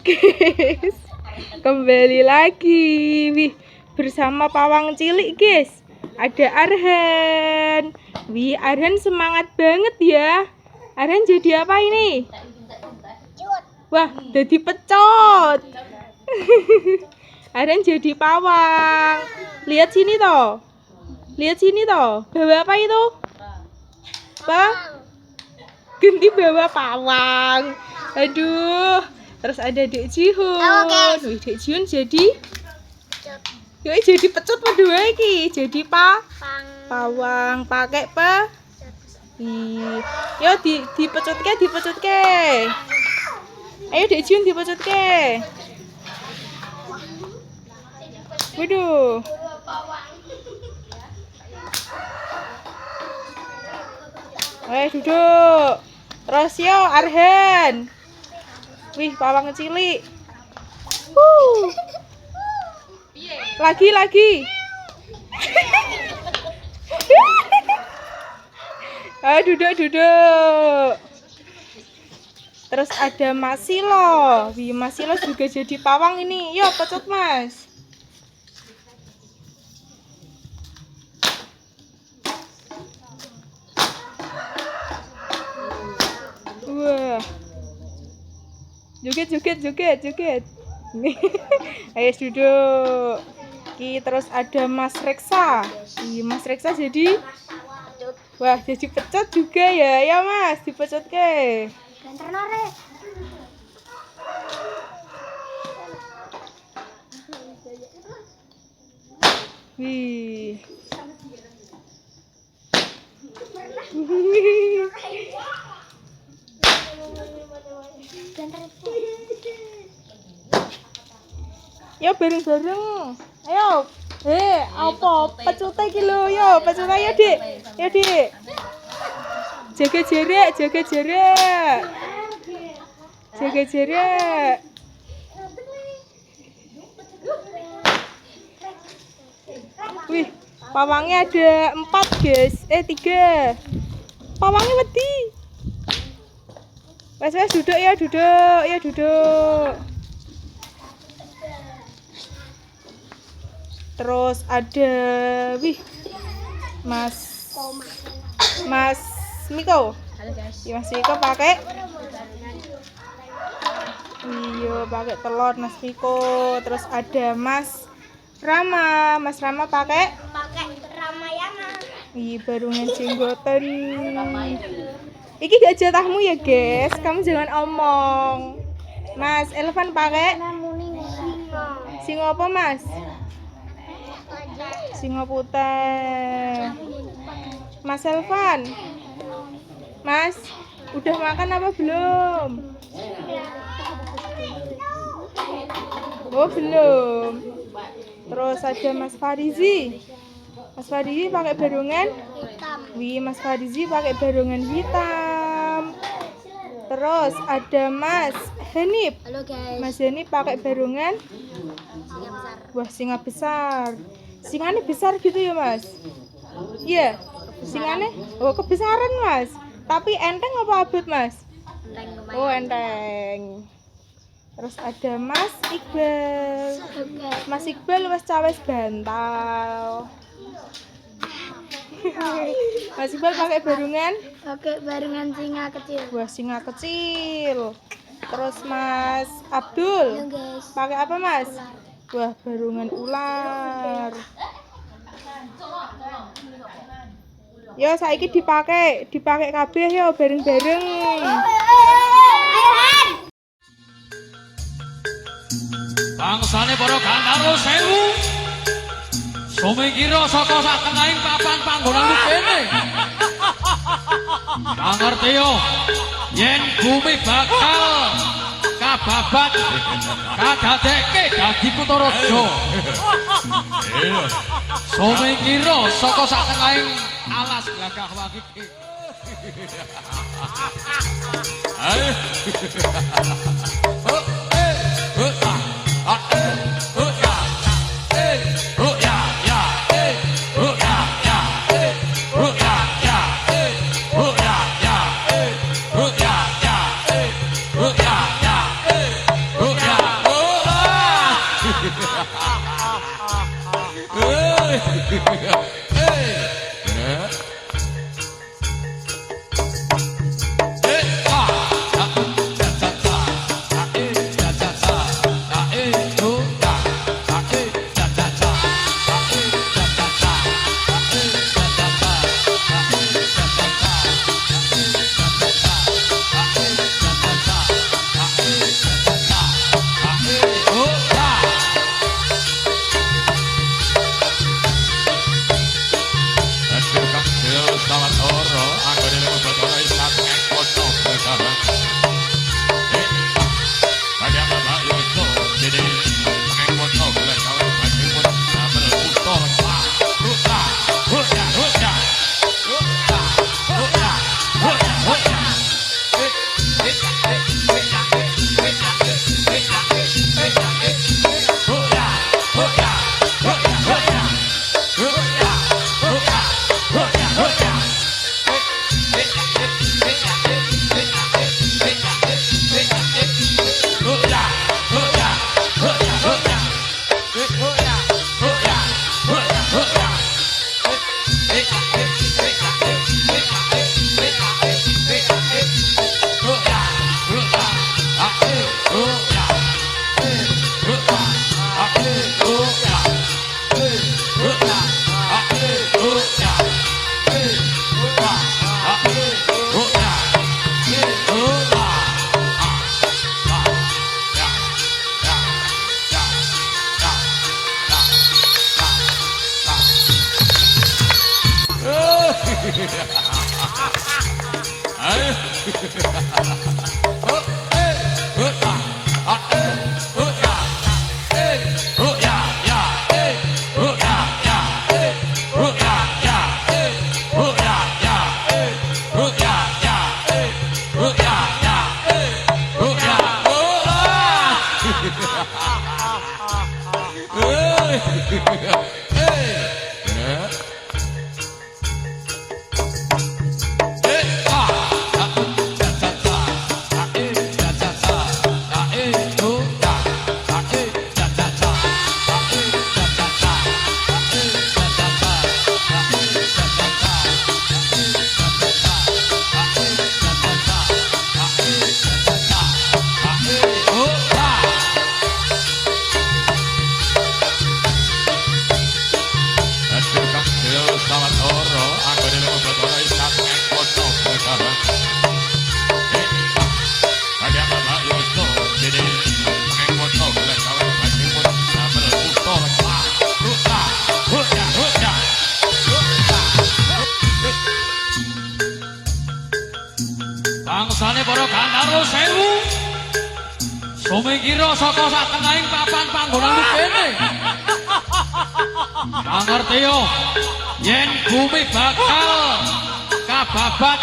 guys, kembali lagi bersama pawang cilik guys. Ada Arhan. Arhan semangat banget ya. Arhan jadi apa ini? Wah, jadi pecot. Arhan jadi pawang. Lihat sini toh. Lihat sini toh. Bawa apa itu? Apa? Ganti bawa pawang. Aduh. Terus ada Dek Jihun. Wih, Dek Jihun jadi pecot berdua iki. Jadi pawang pakai yo dipecutke. Ayo Dek Jihun dipecutke. Waduh. Duduk. Terus yo Arhan. Wih, pawang cilik. Lagi. Ayo duduk. Terus ada Mas Silo. Wih, Mas Silo juga jadi pawang ini. Yo, pecot Mas. Wah. Joget. Ayo duduk. Terus ada Mas Reksa. Mas Reksa jadi pecot juga ya. Ya Mas, dipecot ke. Wih. Yo bareng-bareng. Ayo. Apa pecute iki lho, yo pecute yo, Dik. Yo, Dik. Jaga jarak. Wih, pawangnya ada 4 guys. 3. Pawangnya wedi. Wes duduk. Terus ada Mas Miko. Halo guys. Mas Miko pakai pakai telur Mas Miko. Terus ada Mas Rama pakai Ramayana. Barungan jenggoten. Iki gak jatahmu ya guys, kamu jangan omong. Mas Elvan pakai singo apa Mas? Singo putih. Mas Elvan, Mas udah makan apa belum? Oh belum. Terus ada Mas Farizi. Mas Farizi pakai barungan Hitam. Mas Farizi pakai barungan hitam. Terus ada Mas Hanif. Halo guys. Mas Hanif pakai barungan singa besar. Singanya besar gitu ya Mas? Iya. Singanya kebesaran Mas. Tapi enteng apa abot Mas? Oh enteng. Terus ada Mas Iqbal. Mas Iqbal wes cawes bantal. Mas Iqbal pakai barungan singa kecil. singa kecil. Terus Mas Abdul pakai apa Mas? Barungan ular. Yo saiki dipakai kabeh yo bareng-bareng. Bangsane para Gantaro sewu. Sumingkira saka sak tengahing papan panggonan kene. Ngerti yo yen bumi bakal kababat kadadekke dadi Kutaraja. Sumingkira saka sak tengahing alas gagah wakiki. Ayo. Bangsane para Gandharwa Sewu. Sumingkira saka satenahing papan panggonan kene. Pangertiyo yen bumi bakal kababat